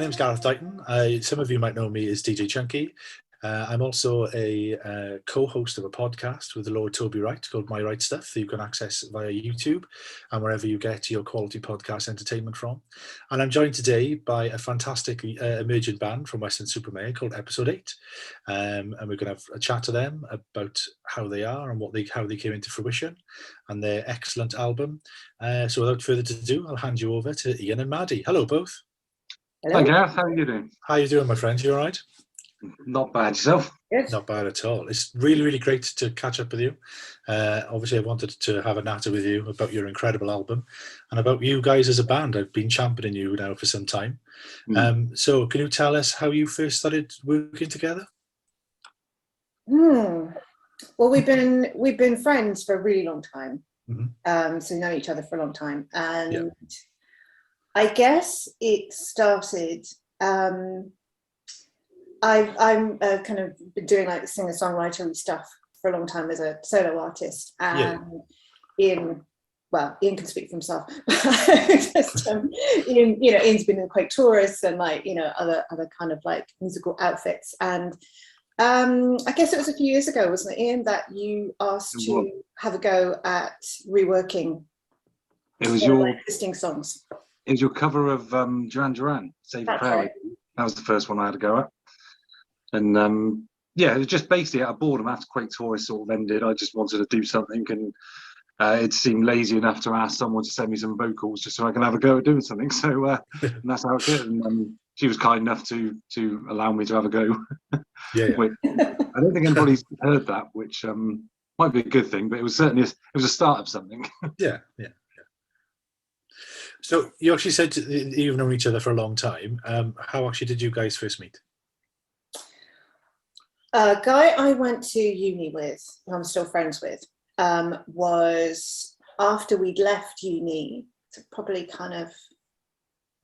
name's Gareth Dyton. Some of you might know me as DJ Chunky. I'm also a co-host of a podcast with the Lord Toby Wright called Wright Stuff that you can access via YouTube and wherever you get your quality podcast entertainment from. And I'm joined today by a fantastic emerging band from Western-super-Mare called SWND. And we're going to have a chat to them about how they are and how they came into fruition and their excellent album. So without further ado, I'll hand you over to Ian and Maddie. Hello, both. Hello. Hi, Gareth. How are you doing? How are you doing, my friend? You all right? Not bad. Yourself? Yes. Not bad at all. It's really, really great to catch up with you. Obviously, I wanted to have a natter with you about your incredible album and about you guys as a band. I've been championing you now for some time. So can you tell us how you first started working together? Well, we've been friends for a really long time. So we know each other for a long time. And I guess it started... I'm kind of been doing like singer-songwriter stuff for a long time as a solo artist, and Ian can speak for himself. Ian's been in Quake Tourists and other kind of like musical outfits, and I guess it was a few years ago, wasn't it, Ian, that you asked to have a go at reworking your existing songs? It was your cover of Duran Duran, Save It Proud. That was the first one I had a go at. And it was just basically out of boredom after Quake Tourist sort of ended. I just wanted to do something, and it seemed lazy enough to ask someone to send me some vocals just so I can have a go at doing something. So and that's how it did. And she was kind enough to allow me to have a go. I don't think anybody's heard that, which might be a good thing, but it was certainly a start of something. Yeah. So you actually said you've known each other for a long time. How actually did you guys first meet? A guy I went to uni with, who I'm still friends with, was after we'd left uni, probably kind of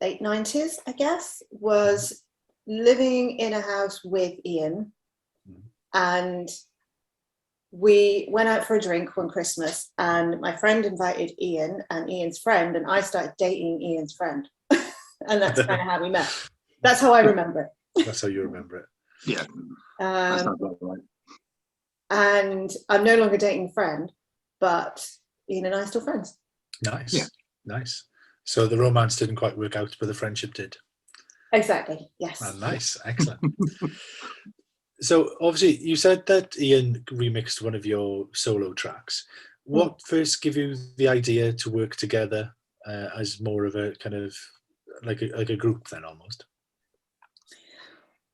late 90s, I guess, was living in a house with Ian, and we went out for a drink one Christmas, and my friend invited Ian and Ian's friend, and I started dating Ian's friend. And that's kind of how we met. That's how I remember it. That's how you remember it. Yeah. That's not right. And I'm no longer dating a friend, but Ian and I are still friends. Nice. Yeah. Nice. So the romance didn't quite work out, but the friendship did. Exactly. Yes. Nice. Excellent. So obviously you said that Ian remixed one of your solo tracks. What first gave you the idea to work together as more of a kind of like a group then almost?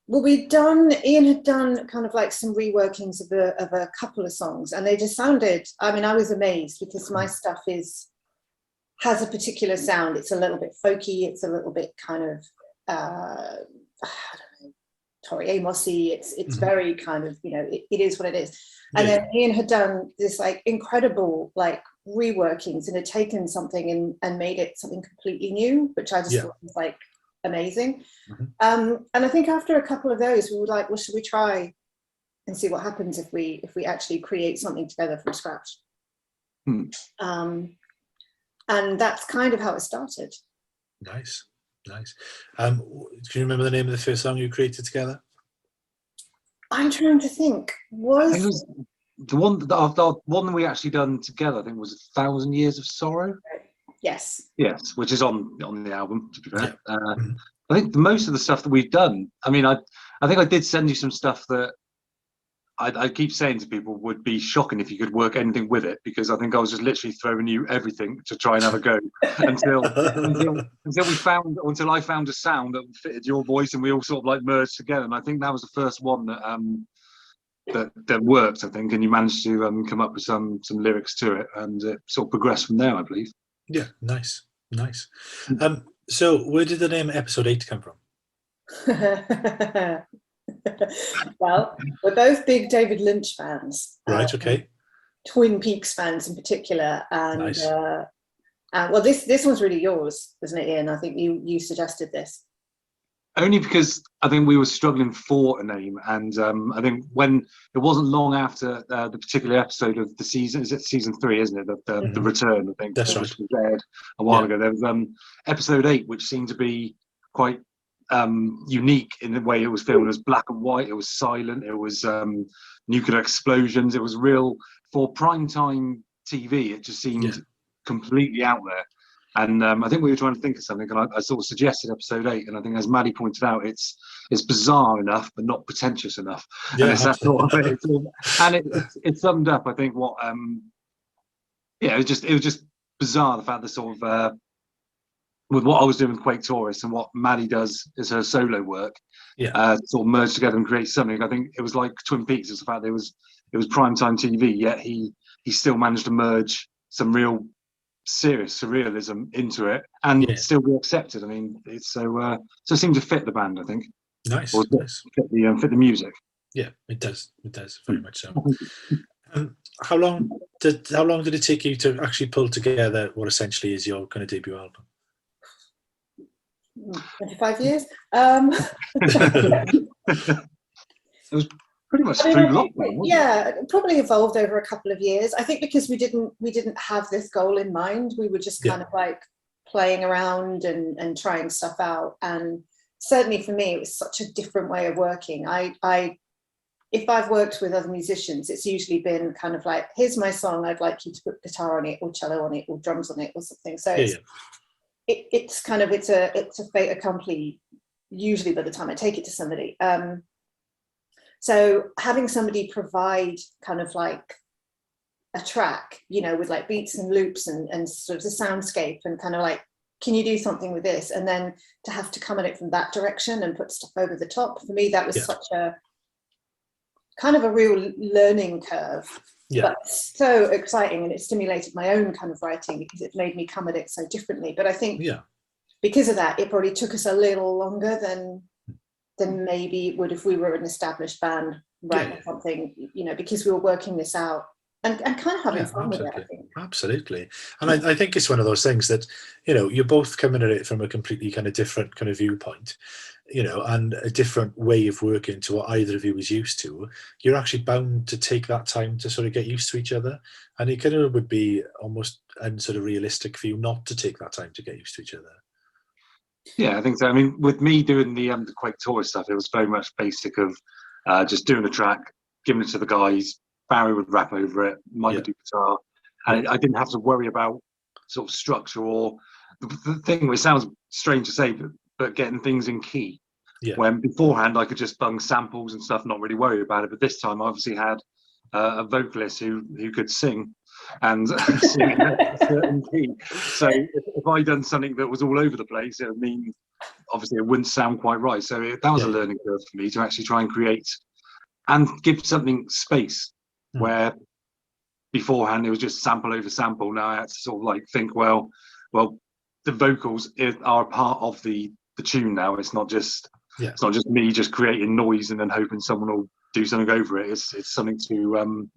Well, Ian had done kind of like some reworkings of a couple of songs, and they just sounded, I mean, I was amazed because my stuff has a particular sound. It's a little bit folky, it's a little bit kind of, I don't know, Tori Amos-y. It's very kind of, it is what it is. And then Ian had done this like incredible like reworkings and had taken something and made it something completely new, which I just thought was like amazing. And I think after a couple of those, we were like, well, should we try and see what happens if we actually create something together from scratch? And that's kind of how it started. Nice. Can you remember the name of the first song you created together? I'm trying to think. I think it was the one we actually done together, I think, was 1,000 Years of Sorrow. Yes, which is on the album, to be fair. I think most of the stuff that we've done, I mean, I think I did send you some stuff that I keep saying to people would be shocking if you could work anything with it, because I think I was just literally throwing you everything to try and have a go until I found a sound that fitted your voice, and we all sort of like merged together. And I think that was the first one that worked, I think, and you managed to come up with some lyrics to it, and it sort of progressed from there, I believe. Yeah, nice. So where did the name Episode 8 come from? Well, we're both big David Lynch fans. Right, okay. Twin Peaks fans in particular. And nice. Well, this one's really yours, isn't it, Ian? I think you suggested this. Only because I think we were struggling for a name, and I think when it wasn't long after the particular episode of the season, is it season 3, isn't it? The return, I think. That's right. Which was aired a while ago. There was episode 8, which seemed to be quite unique in the way it was filmed. It was black and white, it was silent, it was nuclear explosions, it was real. For primetime TV, it just seemed completely out there. And I think we were trying to think of something, and I sort of suggested episode 8, and I think, as Maddie pointed out, it's bizarre enough but not pretentious enough. Yeah, and it's that sort of it. And it summed up, I think, what it was just bizarre, the fact that sort of with what I was doing with Quake Tourist and what Maddie does as her solo work, sort of merge together and create something. I think it was like Twin Peaks. It's the fact that it was primetime TV, yet he still managed to merge some real serious surrealism into it and still be accepted. I mean, it's so it seemed to fit the band, I think. Nice. Or fit the music. Yeah, it does very much so. How long did it take you to actually pull together what essentially is your kind of debut album? 25 years. It was pretty much through lockdown. Yeah, it probably evolved over a couple of years. I think because we didn't have this goal in mind. We were just kind of like playing around and trying stuff out. And certainly for me, it was such a different way of working. If I've worked with other musicians, it's usually been kind of like, here's my song, I'd like you to put guitar on it or cello on it or drums on it or something. So it's kind of it's a fait accompli usually by the time I take it to somebody. So having somebody provide kind of like a track, you know, with like beats and loops and sort of the soundscape and kind of like, can you do something with this? And then to have to come at it from that direction and put stuff over the top, for me, that was such a kind of a real learning curve. But so exciting, and it stimulated my own kind of writing because it made me come at it so differently. But I think because of that, it probably took us a little longer than maybe it would if we were an established band writing something, you know, because we were working this out and kind of having fun with it, I think. Absolutely. And I think it's one of those things that, you know, you're both coming at it from a completely kind of different kind of viewpoint, you know, and a different way of working to what either of you is used to. You're actually bound to take that time to sort of get used to each other. And it kind of would be almost sort of realistic for you not to take that time to get used to each other. Yeah, I think so. I mean, with me doing the Quake Tourist stuff, it was very much basic of just doing a track, giving it to the guys. Barry would rap over it, Mike would do guitar, and I didn't have to worry about sort of structure or the thing. Which sounds strange to say, but getting things in key. When beforehand I could just bung samples and stuff, not really worry about it. But this time, I obviously had a vocalist who could sing and sing in a certain key. So if I'd done something that was all over the place, it would mean obviously it wouldn't sound quite right. So that was a learning curve for me to actually try and create and give something space where beforehand it was just sample over sample. Now I had to sort of like think, well, the vocals are a part of the tune now. It's not just me just creating noise and then hoping someone will do something over it. It's something to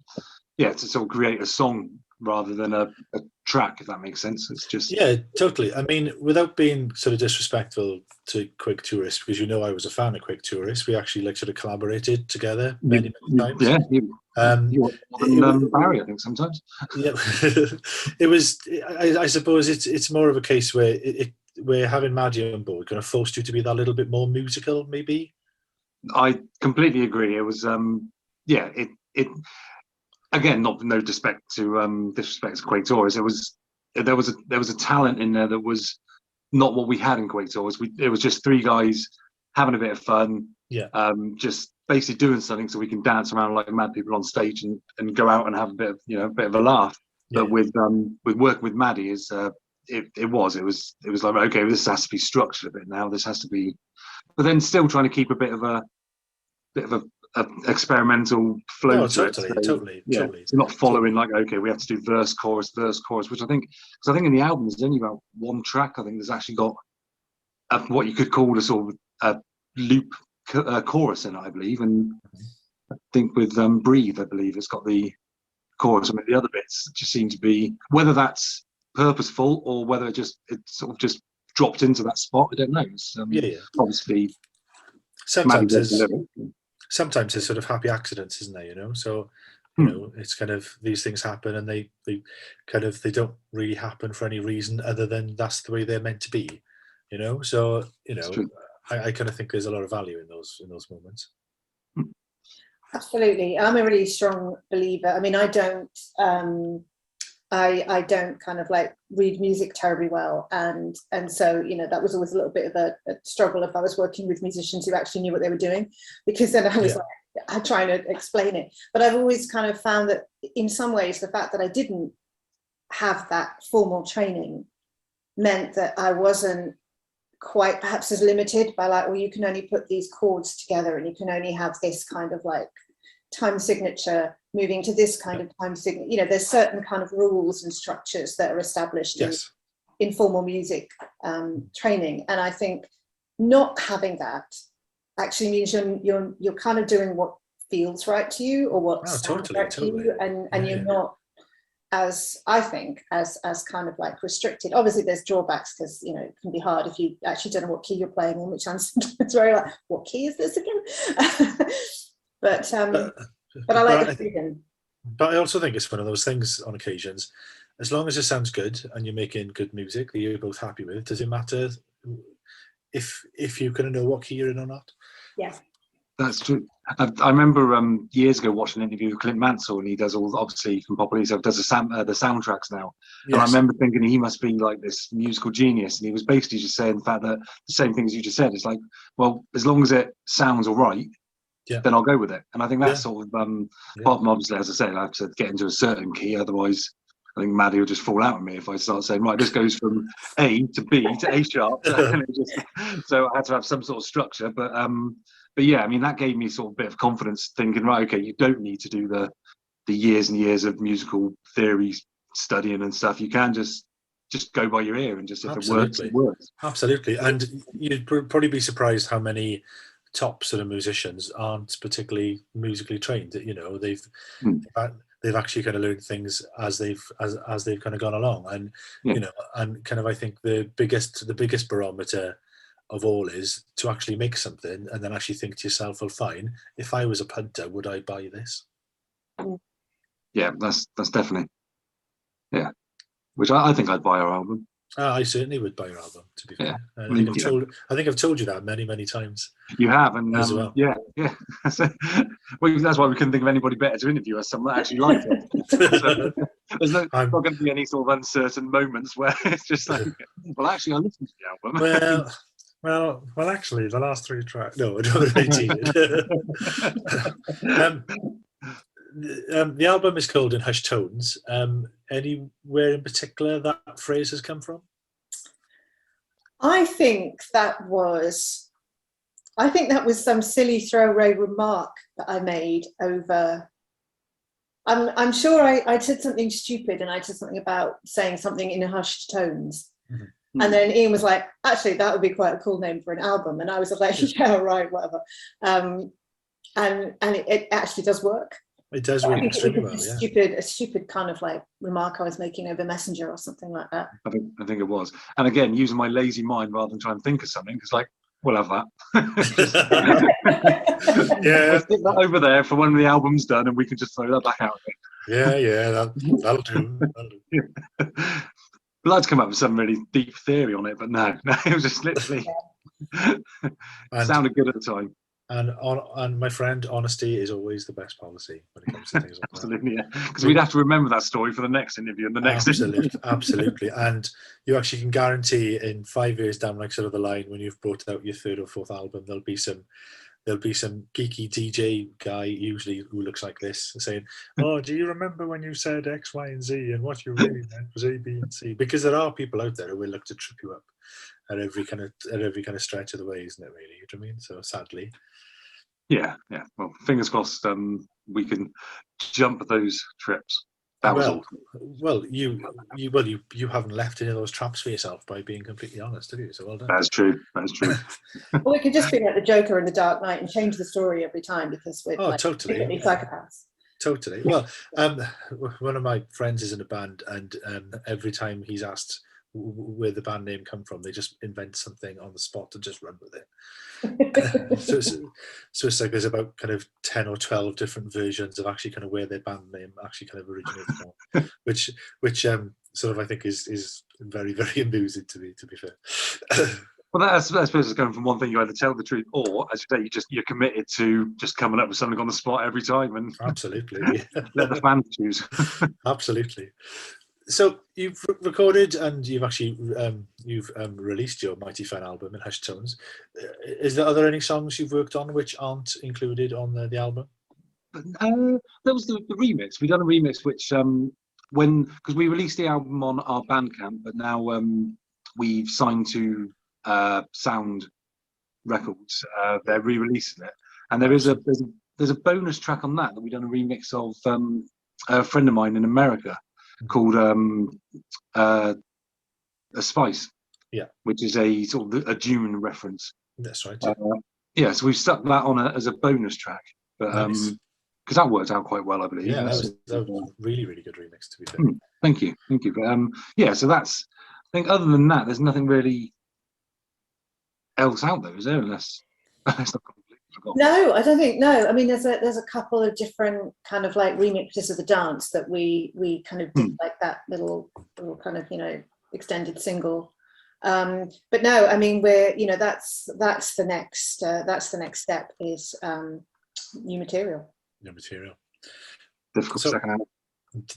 to sort of create a song rather than a track, if that makes sense. It's just totally. I mean, without being sort of disrespectful to Quake Tourist, because you know I was a fan of Quake Tourist, we actually like sort of collaborated together many times. Yeah, you're Barry, I think sometimes. Yeah, it was. I suppose it's more of a case where where having Maddie on board kind of forced you to be that little bit more musical, maybe. I completely agree. It was it again, no disrespect to Quake Tourist. There was a talent in there that was not what we had in Quake Tourist. It was just three guys having a bit of fun. Just basically doing something so we can dance around like mad people on stage and go out and have a bit of a laugh. But with working with Maddie it was like, okay, this has to be structured a bit now. This has to be, but then still trying to keep a bit of a experimental flow to it. Totally. It's not following like, okay, we have to do verse, chorus, which I think in the album there's only about one track. I think there's actually got what you could call a sort of a loop chorus in it, I believe. And I think with Breathe, I believe it's got the chorus. I mean, the other bits just seem to be, whether that's purposeful or whether it sort of just dropped into that spot, I don't know. It's, obviously sometimes there's sort of happy accidents, isn't there, you know? So you know, it's kind of, these things happen and they don't really happen for any reason other than that's the way they're meant to be, you know? So, you know, I kind of think there's a lot of value in those moments. Absolutely. I'm a really strong believer. I mean, I don't kind of like read music terribly well, and so, you know, that was always a little bit of a struggle if I was working with musicians who actually knew what they were doing, because then I was like trying to explain it. But I've always kind of found that in some ways the fact that I didn't have that formal training meant that I wasn't quite perhaps as limited by like, well, you can only put these chords together and you can only have this kind of like time signature moving to this kind of time signature. You know, there's certain kind of rules and structures that are established in formal music training, and I think not having that actually means you're kind of doing what feels right to you, or what sounds right to you, and you're not, as I think, as kind of like restricted. Obviously there's drawbacks, because, you know, it can be hard if you actually don't know what key you're playing in, which I'm sometimes very like, what key is this again? but I like the freedom. But I also think it's one of those things on occasions, as long as it sounds good and you're making good music that you're both happy with, does it matter if you're going to know what key you're in or not? Yes. That's true. I remember years ago watching an interview with Clint Mansell, and he does all, obviously from Pop Police, does the soundtracks now. Yes. And I remember thinking he must be like this musical genius, and he was basically just saying the fact that the same things you just said. It's like, well, as long as it sounds all right, then I'll go with it. And I think that's sort of apart from, obviously, as I say, I have to get into a certain key, otherwise I think Maddie will just fall out with me if I start saying, right, this goes from A to B to A sharp. So I had to have some sort of structure, but yeah, I mean, that gave me sort of a bit of confidence, thinking, right, okay, you don't need to do the years and years of musical theory studying and stuff. You can just go by your ear, and just if it works, it works. Absolutely. And you'd probably be surprised how many top sort of musicians aren't particularly musically trained. You know, they've actually kind of learned things as they've kind of gone along, and you know, and kind of, I think the biggest barometer of all is to actually make something and then actually think to yourself, well, fine, if I was a punter, would I buy this? Yeah, that's definitely, which I think I'd buy our album. I certainly would buy your album, to be fair. I think I've told you that many times. You have, and as well. Yeah. Well, that's why we couldn't think of anybody better to interview us, someone that actually liked it. So, there's not going to be any sort of uncertain moments where it's just like, well, actually, I listened to the album. Well, actually, the last 3 tracks. No, I don't the album is called In Hushed Tones. Anywhere in particular that phrase has come from? I think that was some silly throwaway remark that I made over. I'm sure I said something stupid, and I said something about saying something in hushed tones. Mm-hmm. And then Ian was like, actually, that would be quite a cool name for an album. And I was like, yeah, right, whatever. And it actually does work. It does work extremely well, a stupid kind of like remark I was making over Messenger or something like that. I think it was. And again, using my lazy mind rather than trying to think of something, it's like, we'll have that. Yeah. Let's stick that over there for when the album's done, and we can just throw that back out again. Yeah, that'll do. I'd like to come up with some really deep theory on it, but no, it was just literally sounded good at the time. And my friend, honesty is always the best policy when it comes to things like absolutely, that. Yeah. Because we'd have to remember that story for the next interview and the next interview. Absolutely. And you actually can guarantee in 5 years down like sort of the line, when you've brought out your 3rd or 4th album, there'll be some geeky DJ guy, usually, who looks like this, saying, oh, do you remember when you said X, Y, and Z, and what you really meant was A, B, and C? Because there are people out there who will look to trip you up at every kind of stretch of the way, isn't it, really? You know what I mean? So sadly. Yeah. Well, fingers crossed we can jump those trips. That was all. Well, you haven't left any of those traps for yourself by being completely honest, have you? So well done. That's true. Well, it could just be like the Joker in The Dark Knight and change the story every time, because we're totally psychopaths. Totally. Well, one of my friends is in a band, and every time he's asked where the band name come from, they just invent something on the spot and just run with it. So it's like there's about kind of 10 or 12 different versions of actually kind of where their band name actually kind of originates from, which sort of I think is very, very amusing to me, to be fair. Well, I suppose it's going from one thing you either tell the truth, or as you say, you're committed to just coming up with something on the spot every time, and Absolutely. let the fans choose. Absolutely. So you've recorded and you've actually released your Mighty Fine album in Hushed Tones. Are there any songs you've worked on which aren't included on the album? There was the remix. We done a remix which because we released the album on our Bandcamp, but now we've signed to SWND Records. They're re-releasing it, and there's a bonus track on that we done a remix of a friend of mine in America called a Spice, which is a sort of a Dune reference. That's right. So we've stuck that on as a bonus track, but because that worked out quite well, I believe. Yeah, that was a really, really good remix, to be fair. Thank you. But so that's, I think other than that, there's nothing really else out there, is there? Unless I've completely forgotten. No, I don't think. No, I mean, there's a couple of different kind of like remixes of the dance that we kind of did, like that little kind of extended single. But no, I mean, we're that's the next step is new material. New material. Difficult second album.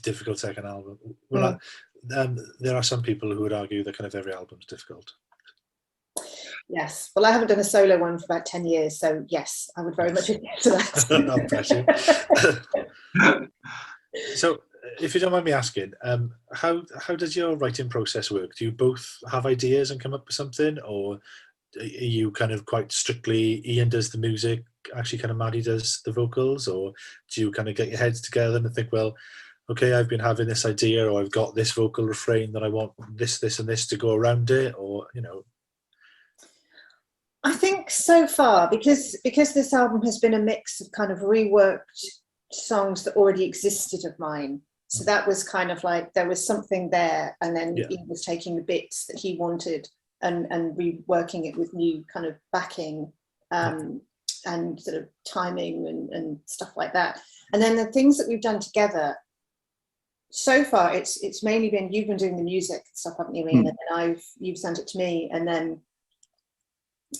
Difficult second album. Well, there are some people who would argue that kind of every album's difficult. Yes. Well, I haven't done a solo one for about 10 years, so yes, I would very much admit to that. Oh, bless you. So, if you don't mind me asking, how does your writing process work? Do you both have ideas and come up with something, or are you kind of quite strictly Ian does the music, actually kind of Maddie does the vocals, or do you kind of get your heads together and think, well, okay, I've been having this idea, or I've got this vocal refrain that I want this, and this to go around it, or I think so far, because this album has been a mix of kind of reworked songs that already existed of mine. So that was kind of like there was something there, and then he was taking the bits that he wanted and reworking it with new kind of backing and sort of timing and stuff like that. And then the things that we've done together so far, it's mainly been you've been doing the music stuff, haven't you, Ian? And then you've sent it to me, and then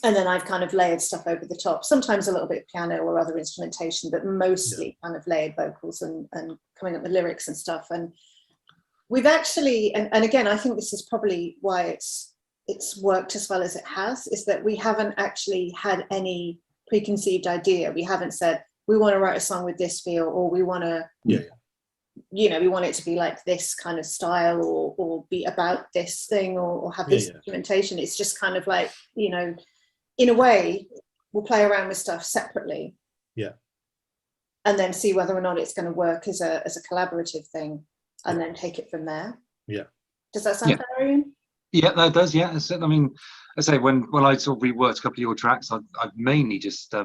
I've kind of layered stuff over the top, sometimes a little bit of piano or other instrumentation, but mostly kind of layered vocals and coming up with lyrics and stuff. And we've actually, and again, I think this is probably why it's worked as well as it has, is that we haven't actually had any preconceived idea. We haven't said, we want to write a song with this feel, or we want to, we want it to be like this kind of style, or be about this thing, or have this instrumentation. It's just kind of like, in a way, we'll play around with stuff separately, and then see whether or not it's going to work as a collaborative thing, and then take it from there. Does that sound fair, Ian? Yeah, that does. Yeah, I mean, I say when I sort of reworked a couple of your tracks, I've mainly just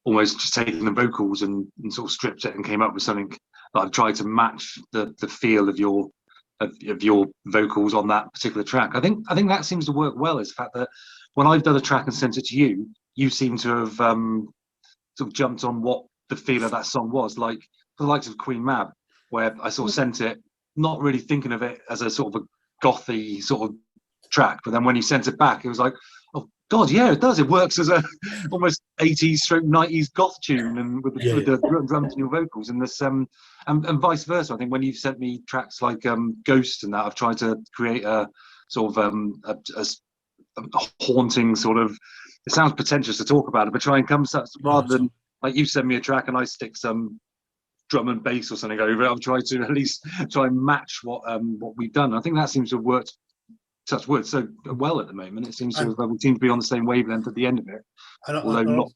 almost just taken the vocals and sort of stripped it and came up with something that I've tried to match the feel of your vocals on that particular track. I think that seems to work well, is the fact that when I've done a track and sent it to you, you seem to have sort of jumped on what the feel of that song was. Like for the likes of Queen Mab, where I sort of sent it, not really thinking of it as a sort of a gothy sort of track, but then when you sent it back, it was like, oh God, yeah, it does. It works as a almost 80s stroke 90s goth tune, and with the drums and your vocals, and this and vice versa. I think when you've sent me tracks like Ghost and that, I've tried to create a sort of a haunting sort of, it sounds pretentious to talk about it, but try and come rather than like you send me a track and I stick some drum and bass or something over it. I've tried to at least try and match what we've done. I think that seems to have worked, touch wood, so well at the moment. It seems to have, we seem to be on the same wavelength at the end of it, although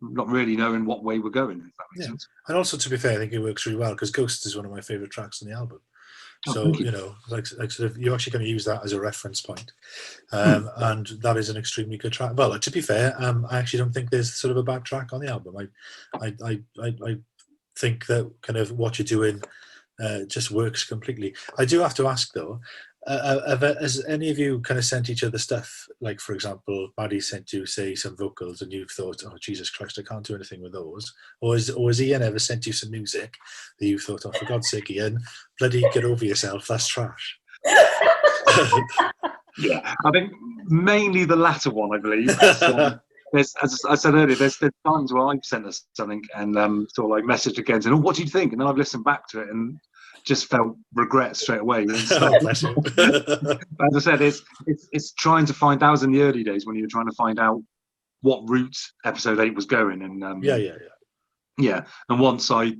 not really knowing what way we're going, if that makes sense. And also, to be fair, I think it works really well, because Ghost is one of my favourite tracks on the album. So, like sort of, you're actually going to use that as a reference point. And that is an extremely good track. Well, to be fair, I actually don't think there's sort of a bad track on the album. I think that kind of what you're doing just works completely. I do have to ask, though, has any of you kind of sent each other stuff? Like, for example, Maddie sent you, say, some vocals, and you've thought, oh, Jesus Christ, I can't do anything with those. Or has Ian ever sent you some music that you thought, oh, for God's sake, Ian, bloody get over yourself, that's trash? Yeah, I think mainly the latter one, I believe. There's, as I said earlier, there's times where I've sent us something and sort of like messaged again saying, "Oh, what do you think?" And then I've listened back to it and just felt regret straight away. And so, Bless you. as I said, it's trying to find. That was in the early days when you were trying to find out what route episode 8 was going, and yeah. And once I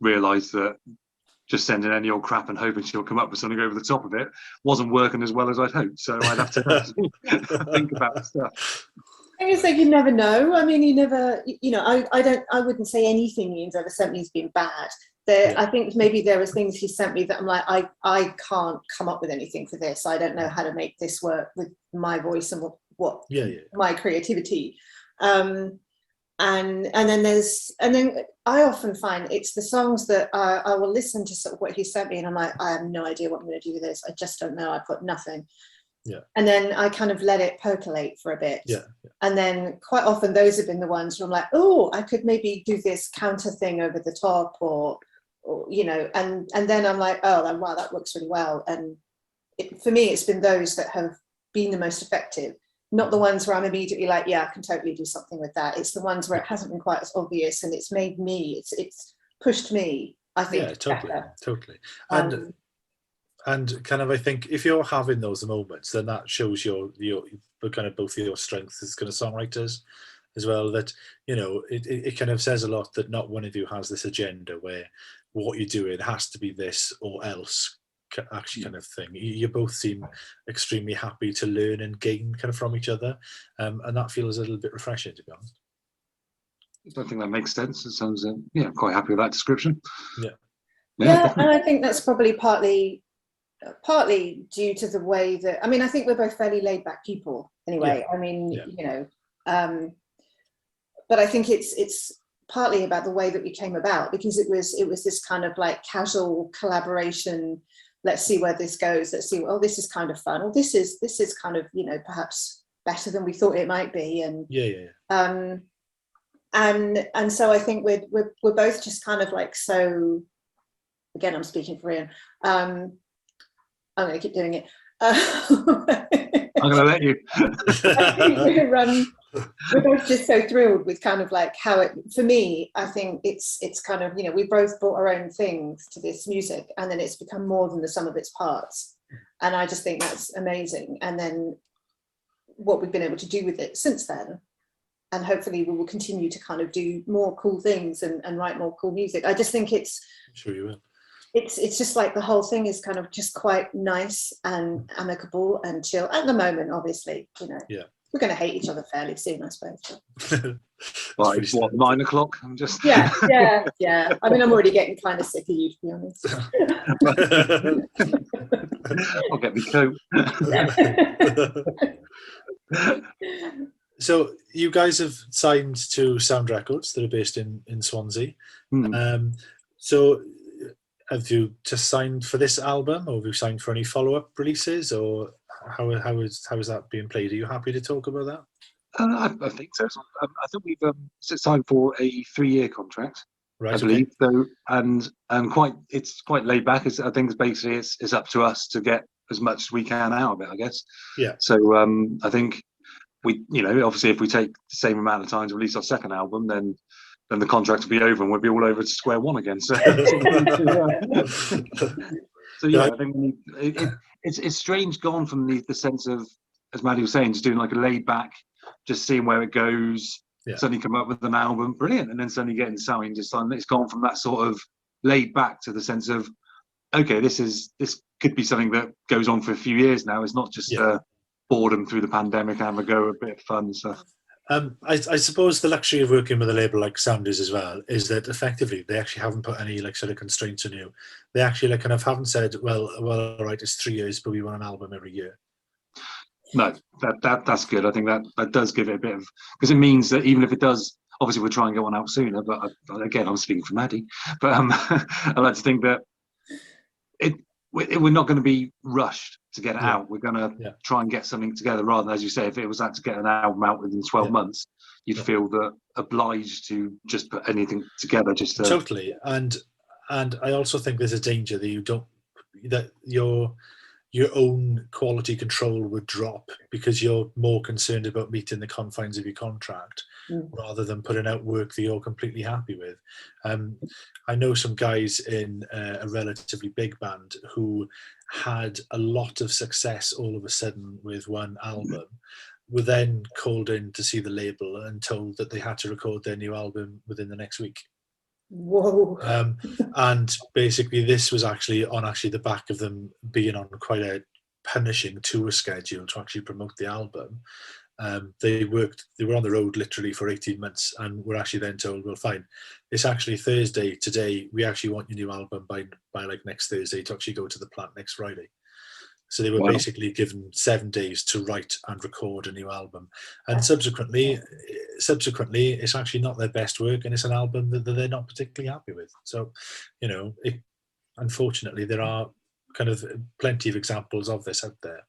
realised that just sending any old crap and hoping she'll come up with something over the top of it wasn't working as well as I'd hoped. So I'd have to think about stuff. I think it's like you never know. I mean, you never, you know, I wouldn't say anything Ian's ever sent me has been bad. I think maybe there was things he sent me that I'm like, I can't come up with anything for this. I don't know how to make this work with my voice and what my creativity. And then I often find it's the songs that I will listen to sort of what he sent me and I'm like, I have no idea what I'm going to do with this. I just don't know. I've got nothing. Yeah. And then I kind of let it percolate for a bit. Yeah. And then quite often those have been the ones where I'm like, oh, I could maybe do this counter thing over the top or you know, and then I'm like, oh, wow, that works really well. And for me, it's been those that have been the most effective. Not the ones where I'm immediately like, yeah, I can totally do something with that. It's the ones where it hasn't been quite as obvious and it's made me, it's pushed me, I think. Yeah, totally, better. totally. And kind of, I think if you're having those moments, then that shows your kind of both your strengths as kind of songwriters as well, that, you know, it kind of says a lot that not one of you has this agenda where what you're doing has to be this or else actually kind of thing. You both seem extremely happy to learn and gain kind of from each other, and that feels a little bit refreshing, to be honest. I think that makes sense. It sounds I'm quite happy with that description. Yeah, and I think that's probably partly due to the way that, I mean, I think we're both fairly laid back people anyway. I mean, you know, but I think it's partly about the way that we came about, because it was this kind of like casual collaboration. Let's see where this goes. Let's see. Oh, this is kind of fun. Or this is kind of, you know, perhaps better than we thought it might be. And and so I think we're both just kind of like, so again, I'm speaking for Ian. I'm going to keep doing it. I'm going to let you. I think we're both just so thrilled with kind of like how it, for me, I think it's kind of, you know, we both brought our own things to this music and then it's become more than the sum of its parts. And I just think that's amazing. And then what we've been able to do with it since then, and hopefully we will continue to kind of do more cool things and write more cool music. I just think I'm sure you will. It's just like the whole thing is kind of just quite nice and amicable and chill at the moment, obviously, you know. Yeah. We're going to hate each other fairly soon, I suppose. Well, it's what, 9 o'clock? I'm just... Yeah. I mean, I'm already getting kind of sick of you, to be honest. I'll get me coat. So you guys have signed to SWND Records that are based in Swansea. So have you just signed for this album, or have you signed for any follow-up releases, or how is that being played? Are you happy to talk about that? I think so. I think we've signed for a 3-year contract, right? I believe. So and it's quite laid back. I think it's up to us to get as much as we can out of it, I guess. Yeah. So I think we, you know, obviously if we take the same amount of time to release our second album, then the contract will be over and we'll be all over to square one again. So, so yeah, I think it's strange gone from the sense of, as Maddie was saying, just doing like a laid back, just seeing where it goes, suddenly come up with an album, brilliant, and then suddenly getting signed. It's gone from that sort of laid back to the sense of, okay, this could be something that goes on for a few years now. It's not just boredom through the pandemic, have a go, a bit of fun stuff. I suppose the luxury of working with a label like SWND as well is that effectively they actually haven't put any like sort of constraints on you. They actually like kind of haven't said, well, all right, it's 3 years, but we want an album every year. No, that's good. I think that does give it a bit of, because it means that even if it does, obviously we'll try and get one out sooner. But again, I'm speaking for Maddie. But I like to think that we're not going to be rushed to get it out. We're going to try and get something together, rather than, as you say, if it was that to get an album out within 12 months, you'd feel that obliged to just put anything together. Just to... Totally. And I also think there's a danger that you your own quality control would drop because you're more concerned about meeting the confines of your contract rather than putting out work that you're completely happy with. I know some guys in a relatively big band who had a lot of success all of a sudden with one album, were then called in to see the label and told that they had to record their new album within the next week. Whoa. And basically this was actually on the back of them being on quite a punishing tour schedule to actually promote the album. They were on the road literally for 18 months and were actually then told, well, fine, it's actually Thursday today, we actually want your new album by like next Thursday to actually go to the plant next Friday. So they were basically given 7 days to write and record a new album. And subsequently, it's actually not their best work, and it's an album that they're not particularly happy with. So, you know, unfortunately, there are kind of plenty of examples of this out there.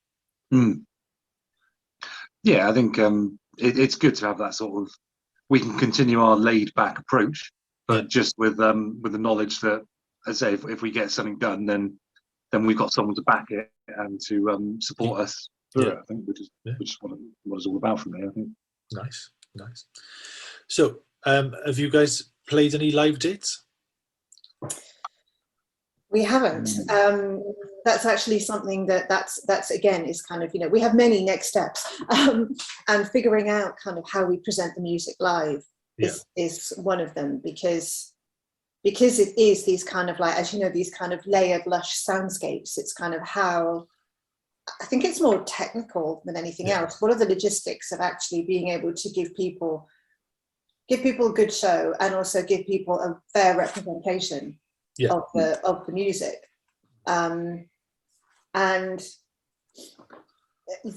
Yeah, I think it's good to have that sort of, we can continue our laid back approach, but just with the knowledge that, as I say, if we get something done, then we've got someone to back it and to support us through it, I think, which is what it's all about for me, I think. Nice. So, have you guys played any live dates? We haven't. That's actually something that's again is kind of, you know, we have many next steps, and figuring out kind of how we present the music live is one of them, because it is these kind of, like, as you know, these kind of layered, lush soundscapes. It's kind of how, I think it's more technical than anything else. What are the logistics of actually being able to give people a good show and also give people a fair representation of the music, and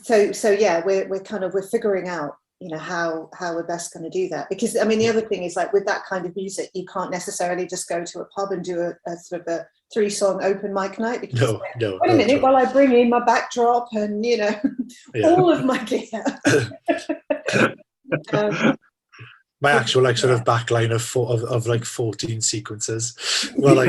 so yeah, we're figuring out, you know, how we're best going to do that, because I mean the other thing is, like, with that kind of music you can't necessarily just go to a pub and do a sort of a 3-song open mic night, because wait a minute, while I bring in my backdrop and, you know, all of my gear. My actual, like, sort of backline of like 14 sequences, while I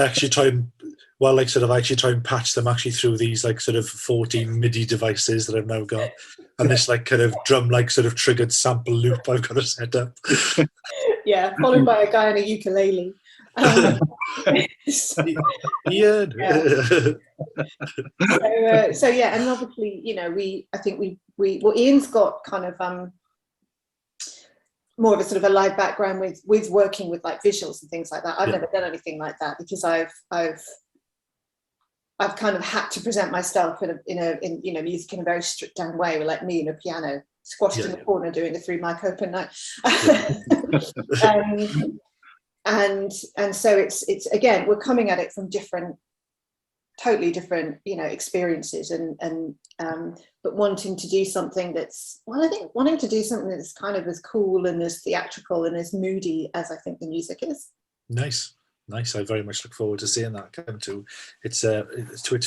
actually try and patch them actually through these like sort of 14 MIDI devices that I've now got, and this like kind of drum like sort of triggered sample loop I've got to set up. Yeah, followed by a guy on a ukulele. So yeah, and obviously, you know, I think Ian's got kind of more of a sort of a live background with working with like visuals and things like that. I've never done anything like that, because I've kind of had to present myself in you know, music in a very stripped down way, with like me and a piano squashed in the corner doing a 3-mic open night. And so it's again, we're coming at it from totally different, you know, experiences, and but wanting to do something that's, well, I think wanting to do something that's kind of as cool and as theatrical and as moody as I think the music is. Nice. I very much look forward to seeing that come to its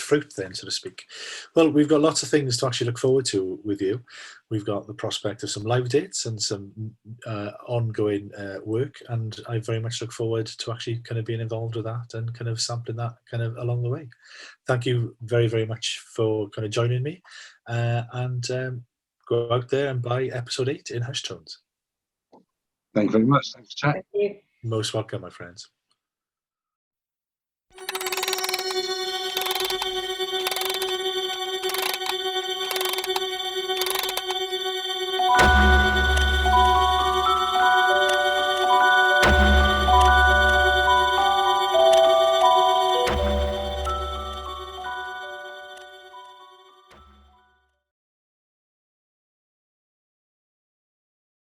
fruit then, so to speak. Well, we've got lots of things to actually look forward to with you. We've got the prospect of some live dates and some ongoing work, and I very much look forward to actually kind of being involved with that and kind of sampling that kind of along the way. Thank you very, very much for kind of joining me, and go out there and buy episode 8 in Hush Tones. Thank you very much. Thanks for chatting. Thank you. Most welcome, my friends.